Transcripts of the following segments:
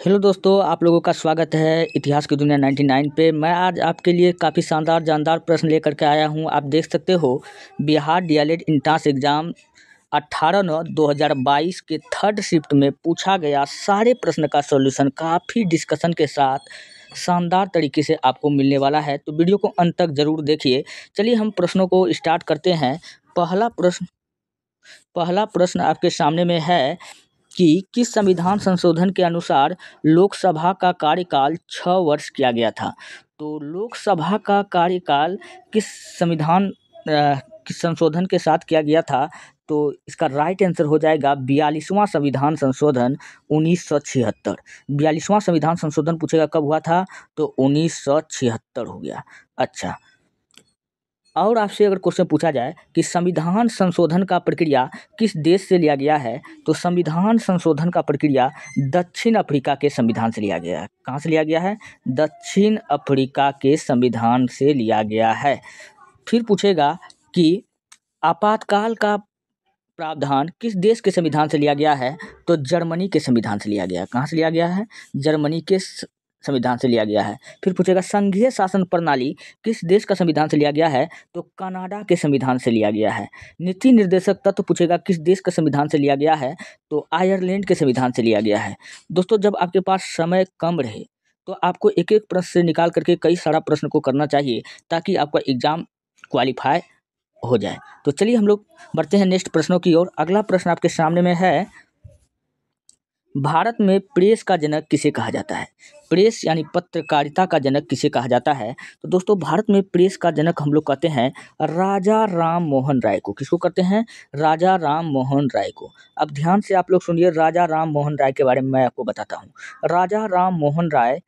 Hello दोस्तों, आप लोगों का स्वागत है इतिहास की दुनिया 99 पे। मैं आज आपके लिए काफ़ी शानदार जानदार प्रश्न लेकर के आया हूं। आप देख सकते हो, बिहार डीएलएड इंट्रांस एग्ज़ाम 18/9/2022 के थर्ड शिफ्ट में पूछा गया सारे प्रश्न का सॉल्यूशन काफ़ी डिस्कशन के साथ शानदार तरीके से आपको मिलने वाला है, तो वीडियो को अंत तक ज़रूर देखिए। चलिए हम प्रश्नों को स्टार्ट करते हैं। पहला प्रश्न आपके सामने में है कि किस संविधान संशोधन के अनुसार लोकसभा का कार्यकाल 6 वर्ष किया गया था। तो लोकसभा का कार्यकाल किस संविधान किस संशोधन के साथ किया गया था, तो इसका राइट आंसर हो जाएगा 42वां संविधान संशोधन 1976। 42वां संविधान संशोधन पूछेगा कब हुआ था, तो 1976 हो गया। अच्छा, और आपसे अगर क्वेश्चन पूछा जाए कि संविधान संशोधन का प्रक्रिया किस देश से लिया गया है, तो संविधान संशोधन का प्रक्रिया दक्षिण अफ्रीका के संविधान से लिया गया है। कहाँ से लिया गया है? दक्षिण अफ्रीका के संविधान से लिया गया है। फिर पूछेगा कि आपातकाल का प्रावधान किस देश के संविधान से लिया गया है, तो जर्मनी के संविधान से लिया गया है। कहाँ से लिया गया है? जर्मनी के संविधान से लिया गया है। फिर पूछेगा संघीय शासन प्रणाली किस देश का संविधान से लिया गया है, तो कनाडा के संविधान से लिया गया है। नीति निर्देशक तत्व पूछेगा किस देश का संविधान से लिया गया है, तो आयरलैंड के संविधान से लिया गया है। दोस्तों, जब आपके पास समय कम रहे तो आपको एक एक प्रश्न से निकाल करके कई सारा प्रश्न को करना चाहिए, ताकि आपका एग्जाम क्वालिफाई हो जाए। तो चलिए हम लोग बढ़ते हैं नेक्स्ट प्रश्नों की ओर। अगला प्रश्न आपके सामने में है, भारत में प्रेस का जनक किसे कहा जाता है? प्रेस यानी पत्रकारिता का जनक किसे कहा जाता है? तो दोस्तों, भारत में प्रेस का जनक हम लोग कहते हैं राजा राम मोहन राय को। किसको कहते हैं? राजा राम मोहन राय को। अब ध्यान से आप लोग सुनिए, राजा राम मोहन राय के बारे में मैं आपको बताता हूँ। राजा राम मोहन राय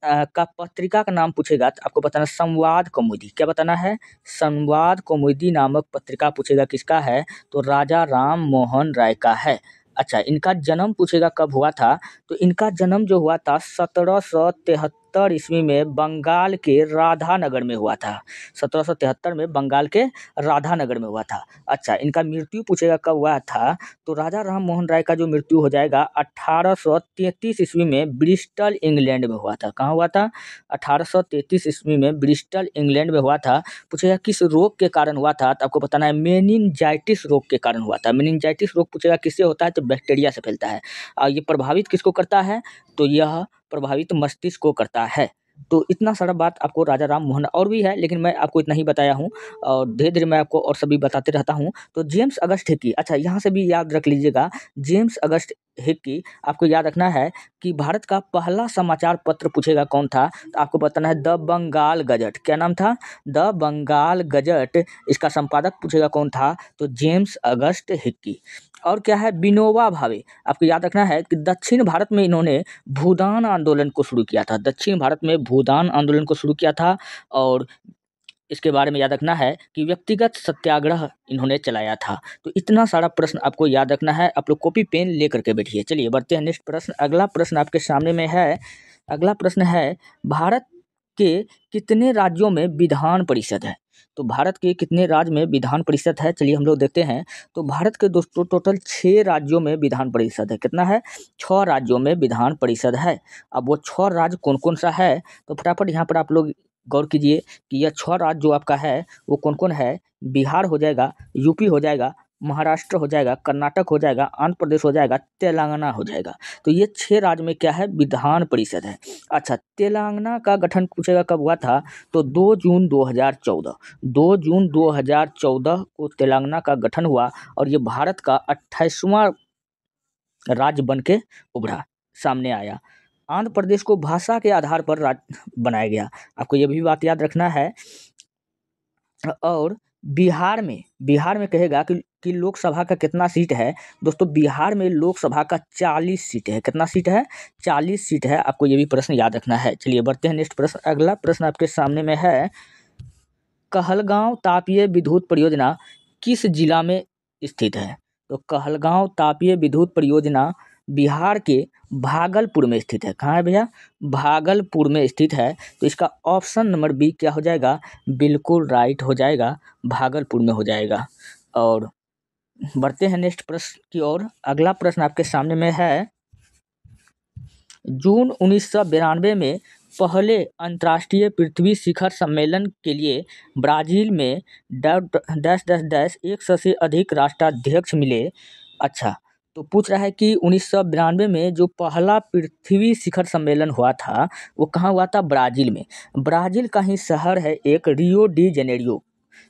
का पत्रिका का नाम पूछेगा तो आपको बताना संवाद कौमुदी। क्या बताना है? संवाद कौमुदी नामक पत्रिका पूछेगा किसका है, तो राजा राम मोहन राय का है। अच्छा, इनका जन्म पूछेगा कब हुआ था, तो इनका जन्म जो हुआ था 1773 ईस्वी में बंगाल के राधानगर में हुआ था। 1773 में बंगाल के राधानगर में हुआ था। अच्छा, इनका मृत्यु पूछेगा कब हुआ था, तो राजा राम मोहन राय का जो मृत्यु हो जाएगा 1833 ईस्वी में ब्रिस्टल इंग्लैंड में हुआ था। कहाँ हुआ था? 1833 ईस्वी में ब्रिस्टल इंग्लैंड में हुआ था। पूछेगा किस रोग के कारण हुआ था, तो आपको बताना है मेनिनजाइटिस रोग के कारण हुआ था। मेनिनजाइटिस रोग पूछेगा किससे होता है, तो बैक्टीरिया से फैलता है। और ये प्रभावित किसको करता है, तो यह प्रभावित मस्तिष्क को करता है। तो इतना सारा बात आपको राजा राम मोहन, और भी है लेकिन मैं आपको इतना ही बताया हूँ, और धीरे धीरे मैं आपको और सभी बताते रहता हूँ। तो जेम्स अगस्ट हिक्की, अच्छा यहाँ से भी याद रख लीजिएगा, जेम्स अगस्ट हिक्की आपको याद रखना है कि भारत का पहला समाचार पत्र पूछेगा कौन था, तो आपको बताना है द बंगाल गजट। क्या नाम था? The Bengal Gazette. इसका संपादक पूछेगा कौन था, तो जेम्स अगस्ट हिक्की। और क्या है? विनोबा भावे। आपको याद रखना है कि दक्षिण भारत में इन्होंने भूदान आंदोलन को शुरू किया था। दक्षिण भारत में भूदान आंदोलन को शुरू किया था, और इसके बारे में याद रखना है कि व्यक्तिगत सत्याग्रह इन्होंने चलाया था। तो इतना सारा प्रश्न आपको याद रखना है। आप लोग कॉपी पेन लेकर के बैठिए। चलिए बढ़ते हैं नेक्स्ट प्रश्न। अगला प्रश्न आपके सामने में है। अगला प्रश्न है, भारत के कितने राज्यों में विधान परिषद है? तो भारत के कितने राज्य में विधान परिषद है, चलिए हम लोग देखते हैं। तो भारत के दोस्तों टोटल 6 राज्यों में विधान परिषद है। कितना है? 6 राज्यों में विधान परिषद है। अब वो 6 राज्य कौन कौन सा है, तो फटाफट यहाँ पर आप लोग गौर कीजिए कि यह 6 राज्य जो आपका है वो कौन कौन है। बिहार हो जाएगा, यूपी हो जाएगा, महाराष्ट्र हो जाएगा, कर्नाटक हो जाएगा, आंध्र प्रदेश हो जाएगा, तेलंगाना हो जाएगा। तो ये 6 राज्य में क्या है? विधान परिषद है। अच्छा, तेलंगाना का गठन पूछेगा कब हुआ था, तो 2 जून 2014। 2 जून 2014 को तेलंगाना का गठन हुआ, और ये भारत का 28वां राज्य बन के उभरा, सामने आया। आंध्र प्रदेश को भाषा के आधार पर राज्य बनाया गया। आपको ये भी बात याद रखना है। और बिहार में कहेगा कि लोकसभा का कितना सीट है। दोस्तों, बिहार में लोकसभा का 40 सीट है। कितना सीट है? 40 सीट है। आपको ये भी प्रश्न याद रखना है। चलिए बढ़ते हैं नेक्स्ट प्रश्न। अगला प्रश्न आपके सामने में है, कहलगांव तापीय विद्युत परियोजना किस जिला में स्थित है? तो कहलगांव तापीय विद्युत परियोजना बिहार के भागलपुर में स्थित है। कहाँ है भैया? भागलपुर में स्थित है। तो इसका ऑप्शन नंबर बी क्या हो जाएगा? बिल्कुल राइट हो जाएगा, भागलपुर में हो जाएगा। और बढ़ते हैं नेक्स्ट प्रश्न की ओर। अगला प्रश्न आपके सामने में है, जून 1992 में पहले अंतर्राष्ट्रीय पृथ्वी शिखर सम्मेलन के लिए ब्राज़ील में डैश डैश डैश 100 से अधिक राष्ट्राध्यक्ष मिले। अच्छा, तो पूछ रहा है कि 1992 में जो पहला पृथ्वी शिखर सम्मेलन हुआ था वो कहाँ हुआ था? ब्राज़ील में। ब्राज़ील का ही शहर है एक Rio de Janeiro.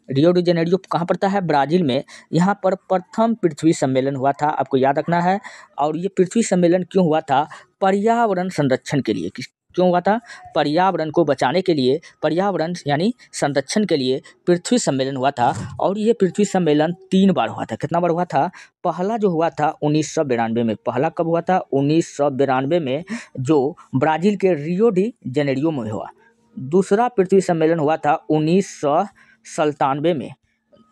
Rio de Janeiro कहाँ पड़ता है? ब्राज़ील में। यहाँ पर प्रथम पृथ्वी सम्मेलन हुआ था, आपको याद रखना है। और ये पृथ्वी सम्मेलन क्यों हुआ था? पर्यावरण संरक्षण के लिए। क्यों हुआ था? पर्यावरण को बचाने के लिए, पर्यावरण यानी संरक्षण के लिए पृथ्वी सम्मेलन हुआ था। और ये पृथ्वी सम्मेलन 3 बार हुआ था। कितना बार हुआ था? पहला जो हुआ था 1992 में। पहला कब हुआ था? 1992 में, जो ब्राज़ील के रियो डी जेनेरियो में हुआ। दूसरा पृथ्वी सम्मेलन हुआ था 1997 में,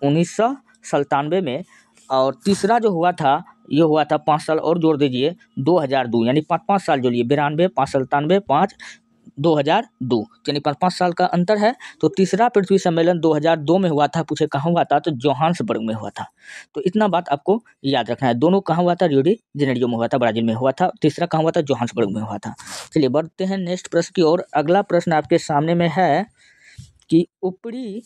1997 में। और तीसरा जो हुआ था ये हुआ था 5 साल और जोड़ दीजिए, 2002, यानी 5-5 साल जोड़िए। 92, 5 97, 5 2002, यानी 5-5 साल का अंतर है। तो तीसरा पृथ्वी सम्मेलन 2002 में हुआ था। पूछे कहाँ हुआ था? तो जोहान्सबर्ग में हुआ था। तो इतना बात आपको याद रखना है। दोनों कहाँ हुआ था? रियो डी जेनेरियो में हुआ था, ब्राज़ील में हुआ था। तीसरा कहाँ हुआ था? जोहान्सबर्ग में हुआ था। चलिए बढ़ते हैं नेक्स्ट प्रश्न की ओर। अगला प्रश्न आपके सामने में है कि ऊपरी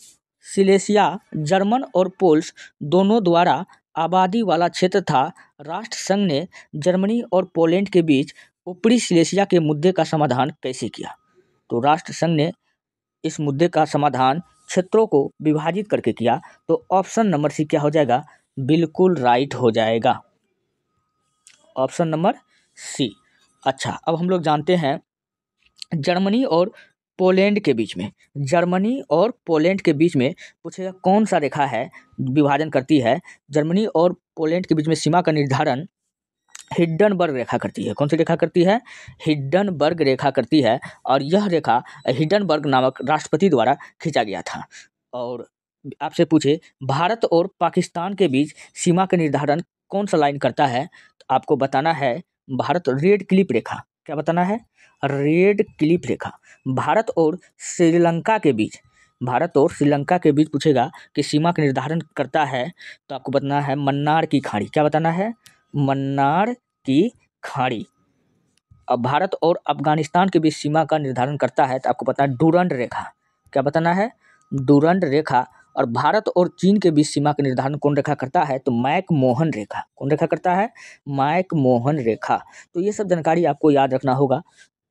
सिलेसिया जर्मन और पोल्स दोनों द्वारा आबादी वाला क्षेत्र था। राष्ट्रसंघ ने जर्मनी और पोलैंड के बीच ऊपरी सिलेसिया के मुद्दे का समाधान कैसे किया? तो राष्ट्रसंघ ने इस मुद्दे का समाधान क्षेत्रों को विभाजित करके किया। तो ऑप्शन नंबर सी क्या हो जाएगा? बिल्कुल राइट हो जाएगा, ऑप्शन नंबर सी। अच्छा, अब हम लोग जानते हैं जर्मनी और पोलैंड के बीच में, जर्मनी और पोलैंड के बीच में पूछेगा कौन सा रेखा है विभाजन करती है? जर्मनी और पोलैंड के बीच में सीमा का निर्धारण हिंडनबर्ग रेखा करती है। कौन सी रेखा करती है? हिंडनबर्ग रेखा करती है। और यह रेखा हिंडनबर्ग नामक राष्ट्रपति द्वारा खींचा गया था। और आपसे पूछे भारत और पाकिस्तान के बीच सीमा का निर्धारण कौन सा लाइन करता है? तो आपको बताना है भारत रेड क्लिफ रेखा। क्या बताना है? रेड क्लिफ रेखा। भारत और श्रीलंका के बीच, भारत और श्रीलंका के बीच पूछेगा कि सीमा का निर्धारण करता है, तो आपको बताना है मन्नार की खाड़ी। क्या बताना है? मन्नार की खाड़ी। अब भारत और अफगानिस्तान के बीच सीमा का निर्धारण करता है, तो आपको पता है डुरंड रेखा। क्या बताना है? डुरंड रेखा। और भारत और चीन के बीच सीमा का निर्धारण कौन रेखा करता है? तो मैक-मोहन रेखा। कौन रेखा करता है? मैक-मोहन रेखा। तो ये सब जानकारी आपको याद रखना होगा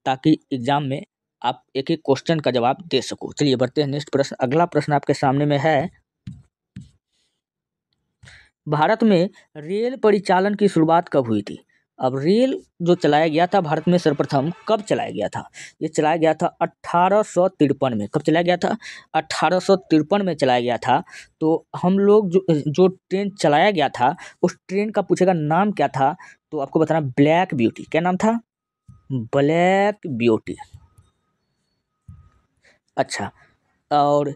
ताकि एग्जाम में आप एक एक क्वेश्चन का जवाब दे सको। चलिए बढ़ते हैं नेक्स्ट प्रश्न। अगला प्रश्न आपके सामने में है, भारत में रेल परिचालन की शुरुआत कब हुई थी? अब रेल जो चलाया गया था भारत में सर्वप्रथम कब चलाया गया था? ये चलाया गया था 1853 में। कब चलाया गया था? 1853 में चलाया गया था। तो हम लोग जो ट्रेन चलाया गया था उस ट्रेन का पूछेगा नाम क्या था? तो आपको बताना ब्लैक ब्यूटी। क्या नाम था? Black beauty. अच्छा, और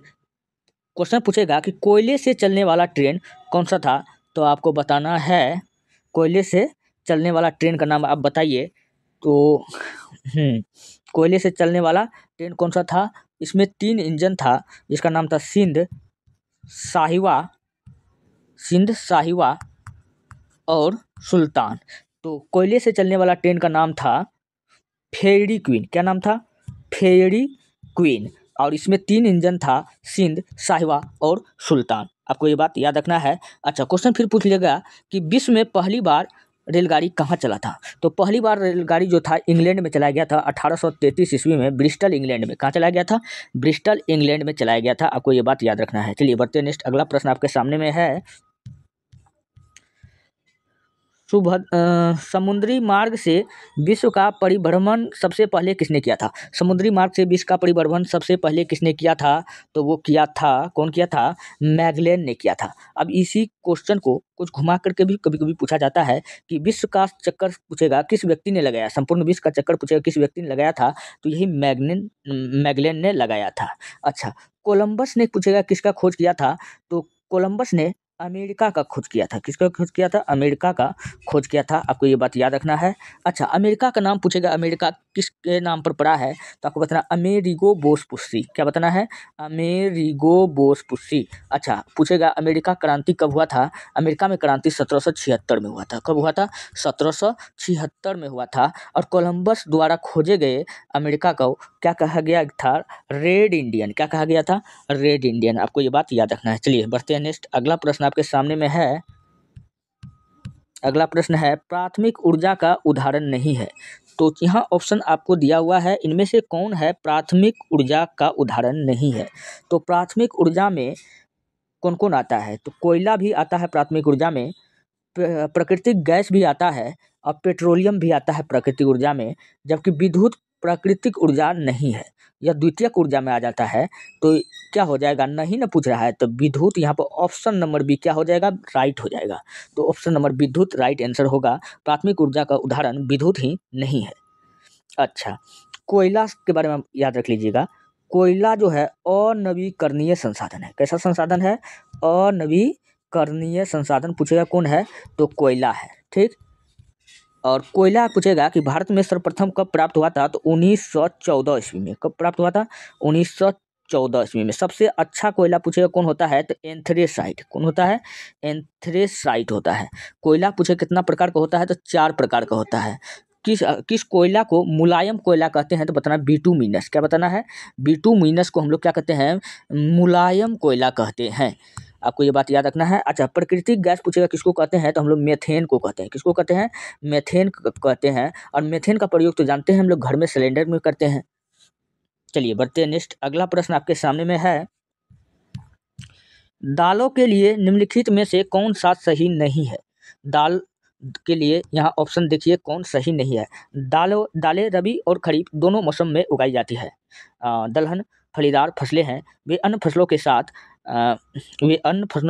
क्वेश्चन पूछेगा कि कोयले से चलने वाला ट्रेन कौन सा था? तो आपको बताना है कोयले से चलने वाला ट्रेन का नाम आप बताइए। तो कोयले से चलने वाला ट्रेन कौन सा था? इसमें 3 इंजन था जिसका नाम था सिंध, साहिवा और सुल्तान। तो कोयले से चलने वाला ट्रेन का नाम था फेयरी क्वीन। क्या नाम था? Fairy queen. और इसमें 3 इंजन था सिंध, साहिवा और सुल्तान। आपको ये बात याद रखना है। अच्छा, क्वेश्चन फिर पूछ लेगा कि विश्व में पहली बार रेलगाड़ी कहाँ चला था? तो पहली बार रेलगाड़ी जो था इंग्लैंड में चलाया गया था 1833 ईस्वी में, ब्रिस्टल इंग्लैंड में। कहाँ चलाया गया था? ब्रिस्टल इंग्लैंड में चलाया गया था। आपको ये बात याद रखना है। चलिए बढ़ते नेक्स्ट। अगला प्रश्न आपके सामने में है, समुद्री मार्ग से विश्व का परिभ्रमण सबसे पहले किसने किया था? समुद्री मार्ग से विश्व का परिभ्रमण सबसे पहले किसने किया था? तो वो किया था, कौन किया था? मैगेलन ने किया था। अब इसी क्वेश्चन को कुछ घुमा करके भी कभी कभी पूछा जाता है कि विश्व का चक्कर पूछेगा किस व्यक्ति ने लगाया, संपूर्ण विश्व का चक्कर पूछेगा किस व्यक्ति ने लगाया था? तो यही मैगेलन ने लगाया था। अच्छा, कोलंबस ने पूछेगा किसका खोज किया था? तो कोलंबस ने अमेरिका का खोज किया था। किसका खोज किया था? अमेरिका का खोज किया था। आपको ये बात याद रखना है। अच्छा, अमेरिका का नाम पूछेगा, अमेरिका किसके नाम पर पड़ा है, तो आपको बताना अमेरिगो वेस्पुसी। क्या बताना है, अमेरिगो वेस्पुसी। अच्छा पूछेगा अमेरिका क्रांति कब हुआ था, अमेरिका में क्रांति 1776 में हुआ था। कब हुआ था, 1776 में हुआ था। और कोलंबस द्वारा खोजे गए अमेरिका को क्या कहा गया था, रेड इंडियन। क्या कहा गया था, रेड इंडियन। आपको ये बात याद रखना है। चलिए बढ़ते हैं नेक्स्ट, अगला प्रश्न आपके सामने में है। अगला प्रश्न है प्राथमिक ऊर्जा का उदाहरण नहीं है। तो यहाँ ऑप्शन आपको दिया हुआ है, इनमें से कौन है प्राथमिक ऊर्जा का उदाहरण नहीं है। तो प्राथमिक ऊर्जा में कौन कौन आता है, तो कोयला भी आता है प्राथमिक ऊर्जा में, प्राकृतिक गैस भी आता है, और पेट्रोलियम भी आता है प्राकृतिक ऊर्जा में। जबकि विद्युत प्राकृतिक ऊर्जा नहीं है, यह द्वितीयक ऊर्जा में आ जाता है। तो क्या हो जाएगा, नहीं ना पूछ रहा है, तो विद्युत यहाँ पर ऑप्शन नंबर बी क्या हो जाएगा, राइट हो जाएगा। तो ऑप्शन नंबर विद्युत राइट आंसर होगा। प्राथमिक ऊर्जा का उदाहरण विद्युत ही नहीं है। अच्छा कोयला के बारे में आप याद रख लीजिएगा, कोयला जो है अनवीकरणीय संसाधन है। कैसा संसाधन है, अनवीकरणीय संसाधन। पूछेगा कौन है, तो कोयला है, ठीक। और कोयला पूछेगा कि भारत में सर्वप्रथम कब प्राप्त हुआ था, तो 1914 ईस्वी में। कब प्राप्त हुआ था, 1914 ईस्वी में। सबसे अच्छा कोयला पूछेगा कौन होता है, तो एंथ्रेसाइट। कौन होता है, एंथ्रेसाइट होता है। कोयला पूछे कितना प्रकार का होता है, तो 4 प्रकार का होता है। किस कोयला को मुलायम कोयला कहते हैं, तो बताना बिटुमिनस। क्या बताना है, बिटुमिनस को हम लोग क्या कहते हैं, मुलायम कोयला कहते हैं। आपको ये बात याद रखना है। अच्छा प्राकृतिक गैस पूछेगा किसको कहते हैं, तो हम लोग मेथेन को कहते हैं। किसको कहते हैं, मेथेन कहते हैं। और मेथेन का प्रयोग तो जानते हैं हम लोग घर में सिलेंडर में करते हैं। चलिए बढ़ते हैं नेक्स्ट, अगला प्रश्न आपके सामने में है। दालों के लिए निम्नलिखित में से कौन सा सही नहीं है। दाल के लिए यहाँ ऑप्शन देखिए कौन सही नहीं है। दालें रबी और खरीफ दोनों मौसम में उगाई जाती है। दलहन फलीदार फसलें हैं, वे अन्य फसलों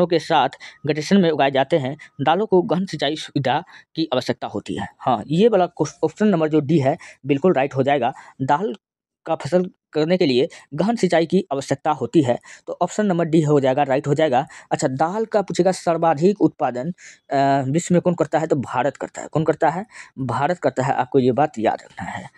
के साथ गठेशन में उगाए जाते हैं। दालों को गहन सिंचाई सुविधा की आवश्यकता होती है। हाँ ये वाला ऑप्शन नंबर जो डी है बिल्कुल राइट हो जाएगा। दाल का फसल करने के लिए गहन सिंचाई की आवश्यकता होती है, तो ऑप्शन नंबर डी हो जाएगा, राइट हो जाएगा। अच्छा दाल का पूछेगा सर्वाधिक उत्पादन विश्व में कौन करता है, तो भारत करता है। कौन करता है, भारत करता है। आपको ये बात याद रखना है।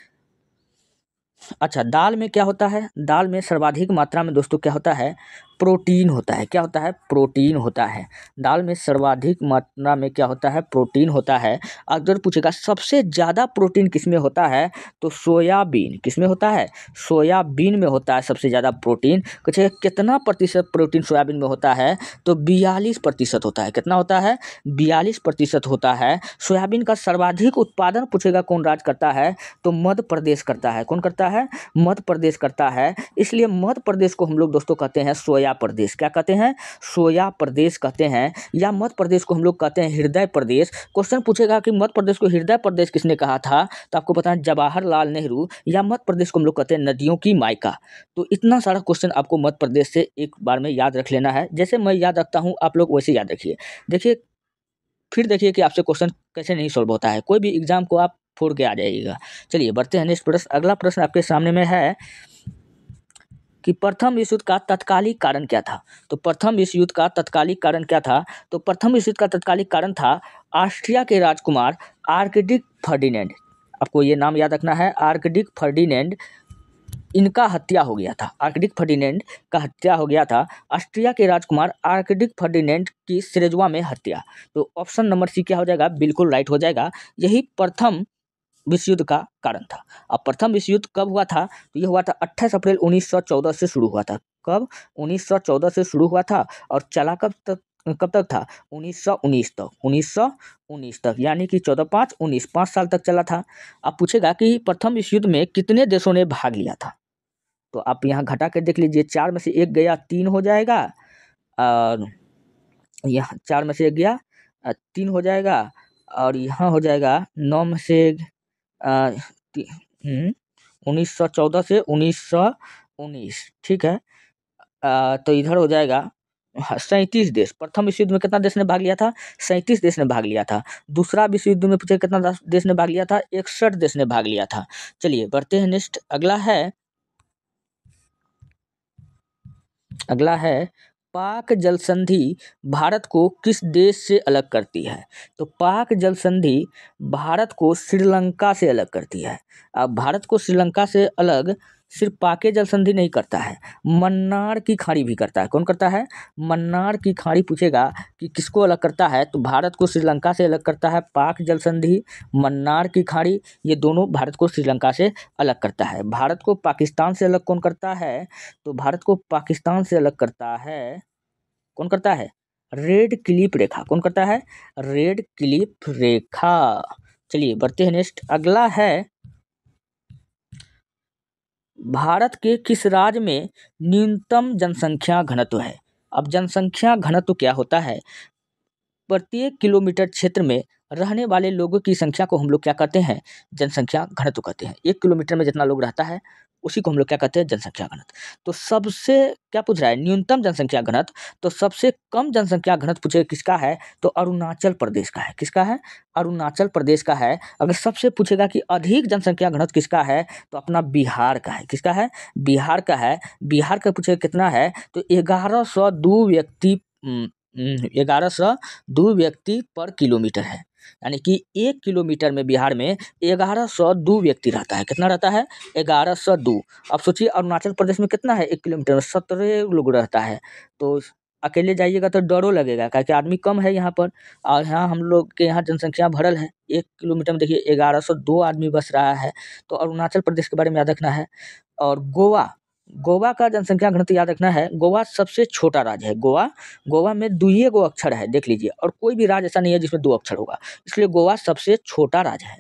अच्छा दाल में क्या होता है, दाल में सर्वाधिक मात्रा में दोस्तों क्या होता है, प्रोटीन होता है। क्या होता है, प्रोटीन होता है। दाल में सर्वाधिक मात्रा में क्या होता है, प्रोटीन होता है। अगर पूछेगा सबसे ज़्यादा प्रोटीन किसमें होता है, तो सोयाबीन। किसमें होता है, सोयाबीन में होता है सबसे ज़्यादा प्रोटीन। पूछेगा कितना प्रतिशत प्रोटीन सोयाबीन में होता है, तो 42% होता है। कितना होता है, 42% होता है। सोयाबीन का सर्वाधिक उत्पादन पूछेगा कौन राज्य करता है, तो मध्य प्रदेश करता है। कौन करता है, मध्य प्रदेश करता है। इसलिए मध्य प्रदेश को हम लोग दोस्तों कहते हैं सोया प्रदेश। क्या कहते हैं, सोया प्रदेश कहते हैं। या मध्य प्रदेश को हम लोग कहते हैं हृदय प्रदेश। क्वेश्चन पूछेगा कि मध्य प्रदेश को हृदय प्रदेश किसने कहा था, तो आपको पता है जवाहरलाल नेहरू। या मध्य प्रदेश को हम लोग कहते हैं नदियों की मायका। तो इतना सारा क्वेश्चन आपको मध्य प्रदेश से एक बार में याद रख लेना है। जैसे मैं याद रखता हूँ आप लोग वैसे याद रखिए। देखिए फिर देखिए कि आपसे क्वेश्चन कैसे नहीं सॉल्व होता है, कोई भी एग्जाम को आप फोड़ के आ जाइएगा। चलिए बढ़ते हैं नेक्स्ट प्रश्न। अगला प्रश्न आपके सामने में है कि प्रथम विश्व युद्ध का तत्कालिक कारण क्या था। तो प्रथम विश्व युद्ध का तत्कालिक कारण क्या था, तो प्रथम विश्व युद्ध का तत्कालिक कारण था ऑस्ट्रिया के राजकुमार आर्कडिक फर्डिनेंड। आपको ये नाम याद रखना है, आर्कडिक फर्डिनेंड। इनका हत्या हो गया था, आर्कडिक फर्डिनेंड का हत्या हो गया था। ऑस्ट्रिया के राजकुमार आर्कडिक फर्डिनेंड की सिरेजुआ में हत्या। तो ऑप्शन नंबर सी क्या हो जाएगा, बिल्कुल राइट हो जाएगा। यही प्रथम विश्व युद्ध का कारण था। अब प्रथम विश्व युद्ध कब हुआ था, तो ये हुआ था 28 अप्रैल 1914 से शुरू हुआ था। कब, 1914 से शुरू हुआ था। और चला कब तक था, 1919 तक। 1919 तक यानी कि 14/5/19 5 साल तक चला था। अब पूछेगा कि प्रथम विश्व युद्ध में कितने देशों ने भाग लिया था, तो आप यहाँ घटा कर देख लीजिए। 4 में से 1 गया 3 हो जाएगा, और यहाँ 4 में से 1 गया 3 हो जाएगा, और यहाँ हो जाएगा 9 में से 1914 से 1919, ठीक है। तो इधर हो जाएगा 37 देश। प्रथम विश्व युद्ध में कितना देश ने भाग लिया था, 37 देश ने भाग लिया था। दूसरा विश्व युद्ध में पूछे कितना देश ने भाग लिया था, 61 देश ने भाग लिया था। चलिए बढ़ते हैं नेक्स्ट, अगला है पाक जल संधि भारत को किस देश से अलग करती है? तो पाक जल संधि भारत को श्रीलंका से अलग करती है। अब भारत को श्रीलंका से अलग सिर्फ पाके जल संधि नहीं करता है, मन्नार की खाड़ी भी करता है। कौन करता है? मन्नार की खाड़ी। पूछेगा कि किसको अलग करता है, तो भारत को श्रीलंका से अलग करता है पाक जल संधि, मन्नार की खाड़ी, ये दोनों भारत को श्रीलंका से अलग करता है। भारत को पाकिस्तान से अलग कौन करता है? तो भारत को पाकिस्तान से अलग करता है, कौन करता है? रेड क्लिप रेखा। कौन करता है? रेड क्लिप रेखा। चलिए बढ़ते हैं नेक्स्ट। अगला है, भारत के किस राज्य में न्यूनतम जनसंख्या घनत्व है? अब जनसंख्या घनत्व क्या होता है? प्रत्येक किलोमीटर क्षेत्र में रहने वाले लोगों की संख्या को हम लोग क्या कहते हैं? जनसंख्या घनत्व कहते हैं। 1 किलोमीटर में जितना लोग रहता है उसी को हम लोग क्या कहते हैं? जनसंख्या घनत्व। तो सबसे क्या पूछ रहा है? न्यूनतम जनसंख्या घनत्व। तो सबसे कम जनसंख्या घनत्व पूछे किसका है? तो अरुणाचल प्रदेश का है। किसका है? अरुणाचल प्रदेश का है। अगर सबसे पूछेगा कि अधिक जनसंख्या घनत्व किसका है, तो अपना बिहार का है। किसका है? बिहार का है। बिहार का पूछे कितना है, तो 1102 व्यक्ति 1102 व्यक्ति पर किलोमीटर है। यानी कि 1 किलोमीटर में बिहार में 1102 व्यक्ति रहता है। कितना रहता है? 1102। अब सोचिए अरुणाचल प्रदेश में कितना है? 1 किलोमीटर में 17 लोग रहता है। तो अकेले जाइएगा तो डरो लगेगा, क्योंकि आदमी कम है यहाँ पर, और यहाँ हम लोग के यहाँ जनसंख्या भरल है। 1 किलोमीटर में देखिए 1102 आदमी बस रहा है। तो अरुणाचल प्रदेश के बारे में याद रखना है। और गोवा, गोवा का जनसंख्या घनत्व याद रखना है। गोवा सबसे छोटा राज्य है। गोवा में 2 गो अक्षर है, देख लीजिए, और कोई भी राज्य ऐसा नहीं है जिसमें 2 अक्षर होगा, इसलिए गोवा सबसे छोटा राज्य है।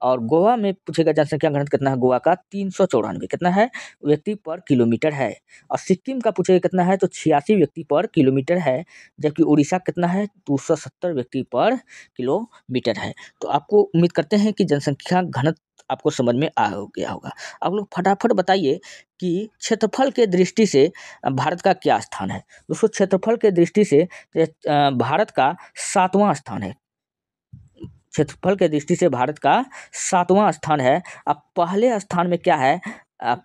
और गोवा में पूछेगा जनसंख्या घनत्व कितना है? गोवा का 394 कितना है? व्यक्ति पर किलोमीटर है। और सिक्किम का पूछेगा कितना है? तो 86 व्यक्ति पर किलोमीटर है। जबकि उड़ीसा कितना है? 270 व्यक्ति पर किलोमीटर है। तो आपको उम्मीद करते हैं कि जनसंख्या घनत्व आपको समझ में आ गया होगा। आप लोग फटाफट बताइए कि क्षेत्रफल के दृष्टि से भारत का क्या स्थान है? दोस्तों क्षेत्रफल के दृष्टि से भारत का 7वां स्थान है। क्षेत्रफल के दृष्टि से भारत का 7वां स्थान है। अब पहले स्थान में क्या है?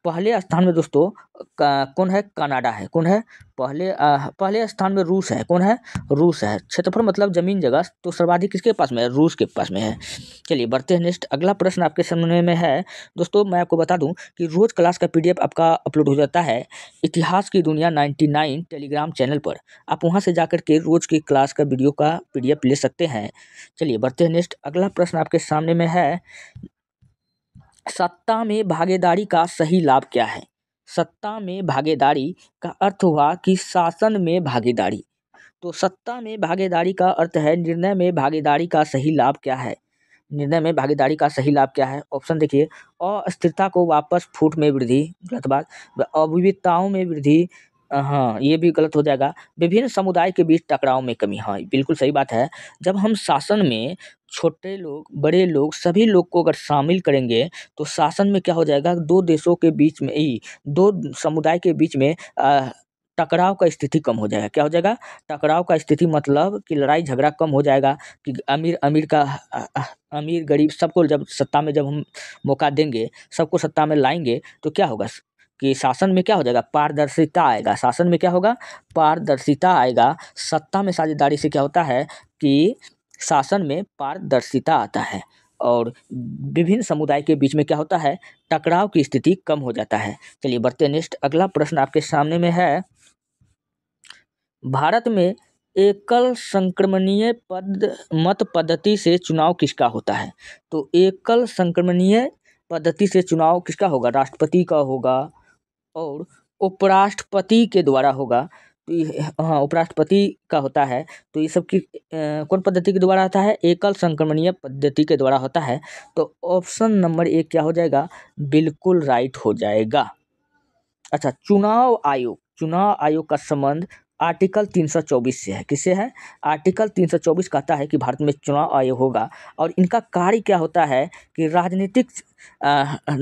पहले स्थान में दोस्तों कौन है? कनाडा है। कौन है? पहले स्थान में रूस है। कौन है? रूस है। क्षेत्रफल मतलब जमीन जगह, तो सर्वाधिक किसके पास में है? रूस के पास में है। चलिए बढ़ते हैं नेक्स्ट। अगला प्रश्न आपके सामने में है। दोस्तों मैं आपको बता दूं कि रोज क्लास का PDF आपका अपलोड हो जाता है इतिहास की दुनिया 99 टेलीग्राम चैनल पर। आप वहां से जाकर के रोज की क्लास का वीडियो का PDF ले सकते हैं। चलिए बढ़ते हैं नेक्स्ट। अगला प्रश्न आपके सामने में है, सत्ता में भागीदारी का सही लाभ क्या है? सत्ता में भागीदारी का अर्थ हुआ कि शासन में भागीदारी। तो सत्ता में भागीदारी का अर्थ है निर्णय में भागीदारी का सही लाभ क्या है? निर्णय में भागीदारी का सही लाभ क्या है? ऑप्शन देखिए, अस्थिरता को वापस फूट में वृद्धि, गलत बात। अविविधताओं में वृद्धि, हाँ ये भी गलत हो जाएगा। विभिन्न समुदाय के बीच टकराव में कमी, हाँ बिल्कुल सही बात है। जब हम शासन में छोटे लोग, बड़े लोग, सभी लोग को अगर शामिल करेंगे तो शासन में क्या हो जाएगा? 2 देशों के बीच में ही, 2 समुदाय के बीच में टकराव का स्थिति कम हो जाएगा। क्या हो जाएगा? टकराव का स्थिति मतलब कि लड़ाई झगड़ा कम हो जाएगा। कि अमीर गरीब सबको जब सत्ता में जब हम मौका देंगे, सबको सत्ता में लाएंगे, तो क्या होगा कि शासन में क्या हो जाएगा? पारदर्शिता आएगा। शासन में क्या होगा? पारदर्शिता आएगा। सत्ता में साझेदारी से क्या होता है कि शासन में पारदर्शिता आता है, और विभिन्न समुदाय के बीच में क्या होता है? टकराव की स्थिति कम हो जाता है। चलिए बढ़ते हैं नेक्स्ट। अगला प्रश्न आपके सामने में है, भारत में एकल संक्रमणीय मत पद्धति से चुनाव किसका होता है? तो एकल संक्रमणीय पद्धति से चुनाव किसका होगा? राष्ट्रपति का होगा और उपराष्ट्रपति के द्वारा होगा। तो हाँ उपराष्ट्रपति का होता है। तो ये सब की कौन पद्धति के द्वारा होता है? एकल संक्रमणीय पद्धति के द्वारा होता है। तो ऑप्शन नंबर 1 क्या हो जाएगा? बिल्कुल राइट हो जाएगा। अच्छा, चुनाव आयोग का संबंध आर्टिकल 324 से है। किससे है? आर्टिकल 324 कहता है कि भारत में चुनाव आयोग होगा, और इनका कार्य क्या होता है कि राजनीतिक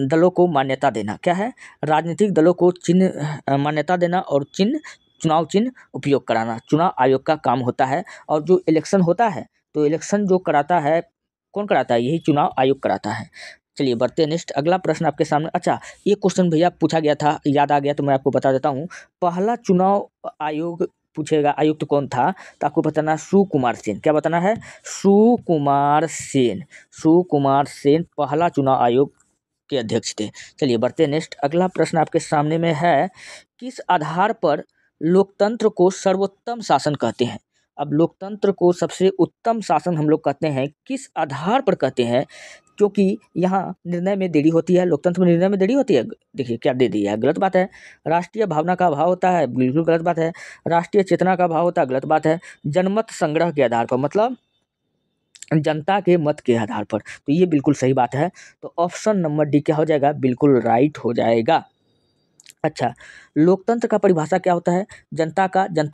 दलों को मान्यता देना। क्या है? राजनीतिक दलों को चिन्ह मान्यता देना और चुनाव चिन्ह उपयोग कराना चुनाव आयोग का काम होता है। और जो इलेक्शन होता है, तो इलेक्शन जो कराता है, कौन कराता है? यही चुनाव आयोग कराता है। चलिए बढ़ते हैं नेक्स्ट। अगला प्रश्न आपके सामने, अच्छा ये क्वेश्चन भैया पूछा गया था, याद आ गया तो मैं आपको बता देता हूँ। पहला चुनाव आयोग पूछेगा आयुक्त कौन था, तो आपको बताना सुकुमार सेन। क्या बताना है? सुकुमार सेन। सुकुमार सेन पहला चुनाव आयोग के अध्यक्ष थे। चलिए बढ़ते हैं नेक्स्ट। अगला प्रश्न आपके सामने में है, किस आधार पर लोकतंत्र को सर्वोत्तम शासन कहते हैं? अब लोकतंत्र को सबसे उत्तम शासन हम लोग कहते हैं, किस आधार पर कहते हैं? क्योंकि यहाँ निर्णय में देरी होती है, लोकतंत्र में निर्णय में देरी होती है। देखिए क्या दे दिया है, गलत बात है। राष्ट्रीय भावना का अभाव होता है, बिल्कुल गलत बात है। राष्ट्रीय चेतना का अभाव होता है, गलत बात है। जनमत संग्रह के आधार पर, मतलब जनता के मत के आधार पर, तो ये बिल्कुल सही बात है। तो ऑप्शन नंबर डी क्या हो जाएगा? बिल्कुल राइट हो जाएगा। अच्छा, लोकतंत्र का परिभाषा क्या होता है? जनता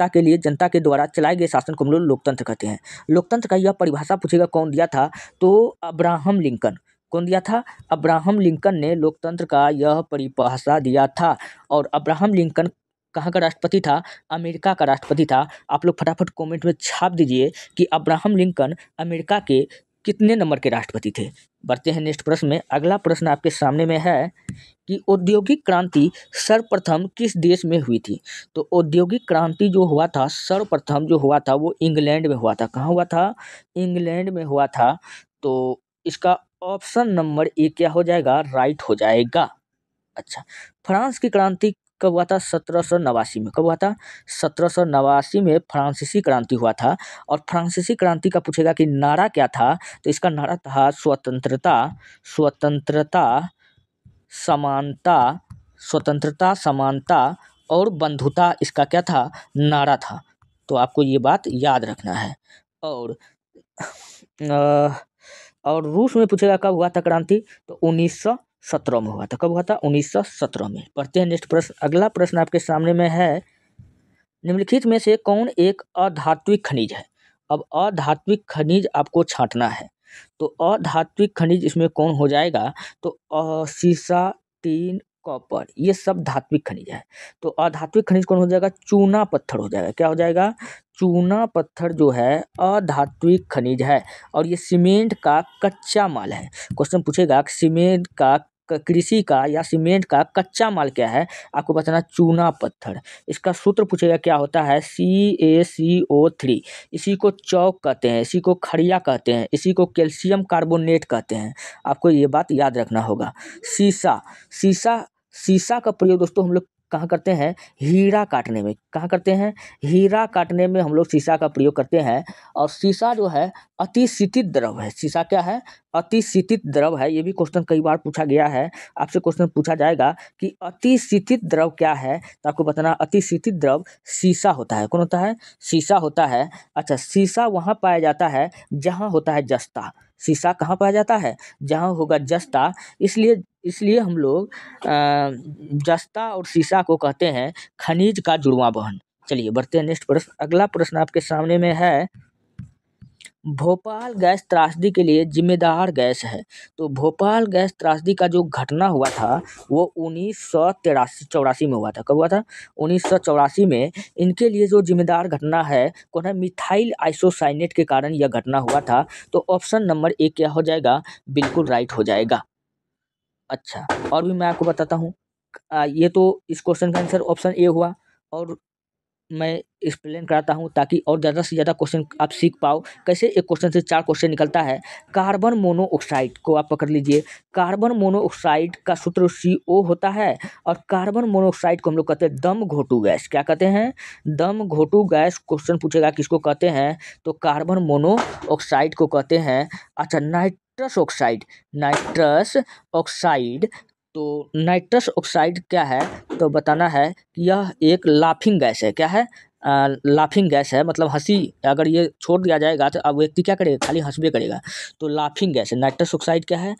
के लिए, जनता के द्वारा चलाए गए शासन को हम लोग लोकतंत्र कहते हैं। लोकतंत्र का यह परिभाषा पूछेगा कौन दिया था, तो अब्राहम लिंकन। कौन दिया था? अब्राहम लिंकन ने लोकतंत्र का यह परिभाषा दिया था। और अब्राहम लिंकन कहाँ का राष्ट्रपति था? अमेरिका का राष्ट्रपति था। आप लोग फटाफट कमेंट में छाप दीजिए कि अब्राहम लिंकन अमेरिका के कितने नंबर के राष्ट्रपति थे। बढ़ते हैं नेक्स्ट प्रश्न में। अगला प्रश्न आपके सामने में है कि औद्योगिक क्रांति सर्वप्रथम किस देश में हुई थी? तो औद्योगिक क्रांति जो हुआ था, सर्वप्रथम जो हुआ था वो इंग्लैंड में हुआ था। कहाँ हुआ था? इंग्लैंड में हुआ था। तो इसका ऑप्शन नंबर ए क्या हो जाएगा? राइट हो जाएगा। अच्छा, फ्रांस की क्रांति कब हुआ था? 1789 में। कब हुआ था? 1789 में फ्रांसीसी क्रांति हुआ था। और फ्रांसीसी क्रांति का पूछेगा कि नारा क्या था, तो इसका नारा था स्वतंत्रता, स्वतंत्रता, समानता, स्वतंत्रता, समानता और बंधुता, इसका क्या था? नारा था। तो आपको ये बात याद रखना है। और और रूस में पूछेगा कब हुआ था क्रांति, तो 1917 में हुआ था। कब हुआ था? 1917 में। पढ़ते हैं नेक्स्ट प्रश्न। अगला प्रश्न आपके सामने में है, निम्नलिखित में से कौन एक अधात्विक खनिज है? अब अधात्विक खनिज आपको छांटना है। तो अधात्विक खनिज इसमें कौन हो जाएगा? तो सीसा, टीन, कॉपर, ये सब धात्विक खनिज है। तो अधात्विक खनिज कौन हो जाएगा? चूना पत्थर हो जाएगा। क्या हो जाएगा? चूना पत्थर जो है अधात्विक खनिज है। और ये सीमेंट का कच्चा माल है। क्वेश्चन पूछेगा कि सीमेंट का, कृषि का या सीमेंट का कच्चा माल क्या है? आपको बताना चूना पत्थर। इसका सूत्र पूछेगा क्या होता है? CaCO3। इसी को चौक कहते हैं, इसी को खड़िया कहते हैं, इसी को कैल्शियम कार्बोनेट कहते हैं। आपको ये बात याद रखना होगा। शीशा, शीशा शीशा का प्रयोग दोस्तों हम लोग कहाँ करते हैं? हीरा काटने में। कहाँ करते हैं? हीरा काटने में हम लोग शीशा का प्रयोग करते हैं। और शीशा जो है अतिशीतित द्रव है। शीशा क्या है? अतिशीतित द्रव है। ये भी क्वेश्चन कई बार पूछा गया है। आपसे क्वेश्चन पूछा जाएगा कि अतिशीतित द्रव क्या है, तो आपको बताना अतिशीतित द्रव शीशा होता है। कौन होता है? शीशा होता है। अच्छा, शीशा वहाँ पाया जाता है जहाँ होता है जस्ता। शीशा कहाँ पाया जाता है? जहाँ होगा जस्ता। इसलिए इसलिए हम लोग जस्ता और शीशा को कहते हैं खनिज का जुड़वां बहन। चलिए बढ़ते हैं नेक्स्ट प्रश्न। अगला प्रश्न आपके सामने में है, भोपाल गैस त्रासदी के लिए जिम्मेदार गैस है। तो भोपाल गैस त्रासदी का जो घटना हुआ था वो 1984 में हुआ था। कब हुआ था? 1984 में। इनके लिए जो जिम्मेदार घटना है कौन है? मिथाइल आइसोसाइनेट के कारण यह घटना हुआ था। तो ऑप्शन नंबर ए क्या हो जाएगा? बिल्कुल राइट हो जाएगा। अच्छा, और भी मैं आपको बताता हूँ। ये तो इस क्वेश्चन का आंसर ऑप्शन ए हुआ। और मैं एक्सप्लेन कराता हूँ ताकि और ज़्यादा से ज़्यादा क्वेश्चन आप सीख पाओ। कैसे एक क्वेश्चन से 4 क्वेश्चन निकलता है। कार्बन मोनोऑक्साइड को आप पकड़ लीजिए। कार्बन मोनोऑक्साइड का सूत्र CO होता है। और कार्बन मोनोऑक्साइड को हम लोग कहते हैं दम घोटू गैस। क्या कहते हैं? दम घोटू गैस। क्वेश्चन पूछेगा किसको कहते हैं, तो कार्बन मोनोऑक्साइड को कहते हैं। अच्छा, नाइट्रस ऑक्साइड, नाइट्रस ऑक्साइड, तो नाइट्रस ऑक्साइड क्या है, तो बताना है कि यह एक लाफिंग गैस है। क्या है? लाफिंग गैस है, मतलब हंसी, अगर ये छोड़ दिया जाएगा तो अब व्यक्ति क्या करेगा? खाली हंसबे करेगा। तो लाफिंग गैस है। नाइट्रस ऑक्साइड क्या है?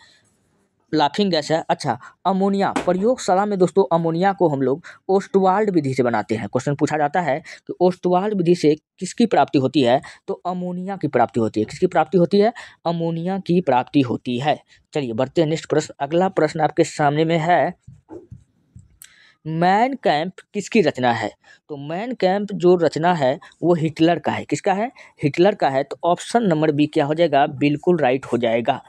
लाफिंग गैस है। अच्छा, अमोनिया, प्रयोगशाला में दोस्तों अमोनिया को हम लोग ओस्टवाल्ड विधि से बनाते हैं। क्वेश्चन पूछा जाता है कि ओस्टवाल्ड विधि से किसकी प्राप्ति होती है, तो अमोनिया की प्राप्ति होती है। किसकी प्राप्ति होती है? अमोनिया की प्राप्ति होती है। चलिए बढ़ते हैं नेक्स्ट प्रश्न। अगला प्रश्न आपके सामने में है, मैन कैंप किसकी रचना है? तो मैन कैंप जो रचना है वो हिटलर का है। किसका है? हिटलर का है। तो ऑप्शन नंबर बी क्या हो जाएगा? बिल्कुल राइट हो जाएगा।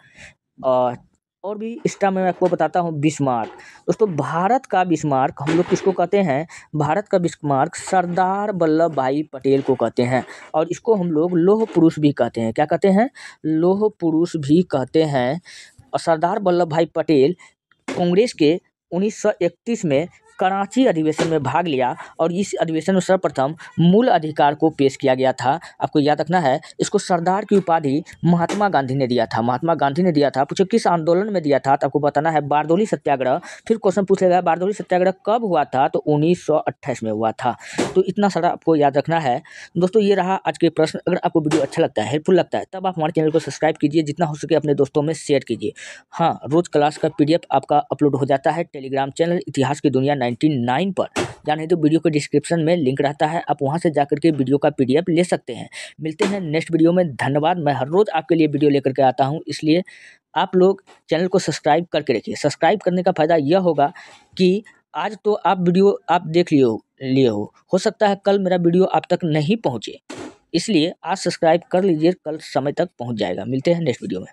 और भी एक्स्ट्रा मैं आपको बताता हूँ बिस्मार्क। दोस्तों भारत का बिस्मार्क हम लोग किसको कहते हैं? भारत का बिस्मार्क सरदार वल्लभ भाई पटेल को कहते हैं और इसको हम लोग लौह पुरुष भी कहते हैं। क्या कहते हैं? लौह पुरुष भी कहते हैं। और सरदार वल्लभ भाई पटेल कांग्रेस के 1931 में कराची अधिवेशन में भाग लिया और इस अधिवेशन में सर्वप्रथम मूल अधिकार को पेश किया गया था। आपको याद रखना है, इसको सरदार की उपाधि महात्मा गांधी ने दिया था। महात्मा गांधी ने दिया था। पूछो किस आंदोलन में दिया था, तो आपको बताना है बारदौली सत्याग्रह। फिर क्वेश्चन पूछेगा बारदौली सत्याग्रह कब हुआ था, तो 1928 में हुआ था। तो इतना सारा आपको याद रखना है। दोस्तों ये रहा आज के प्रश्न। अगर आपको वीडियो अच्छा लगता है, हेल्पफुल लगता है, तब आप हमारे चैनल को सब्सक्राइब कीजिए, जितना हो सके अपने दोस्तों में शेयर कीजिए। हाँ, रोज क्लास का PDF आपका अपलोड हो जाता है टेलीग्राम चैनल इतिहास की दुनिया 99 पर। या नहीं तो वीडियो के डिस्क्रिप्शन में लिंक रहता है, आप वहां से जाकर के वीडियो का PDF ले सकते हैं। मिलते हैं नेक्स्ट वीडियो में। धन्यवाद। मैं हर रोज आपके लिए वीडियो लेकर के आता हूं, इसलिए आप लोग चैनल को सब्सक्राइब करके रखिए। सब्सक्राइब करने का फायदा यह होगा कि आज तो आप वीडियो आप देख लिए हो सकता है कल मेरा वीडियो आप तक नहीं पहुंचे, इसलिए आज सब्सक्राइब कर लीजिए, कल समय तक पहुंच जाएगा। मिलते हैं नेक्स्ट वीडियो में।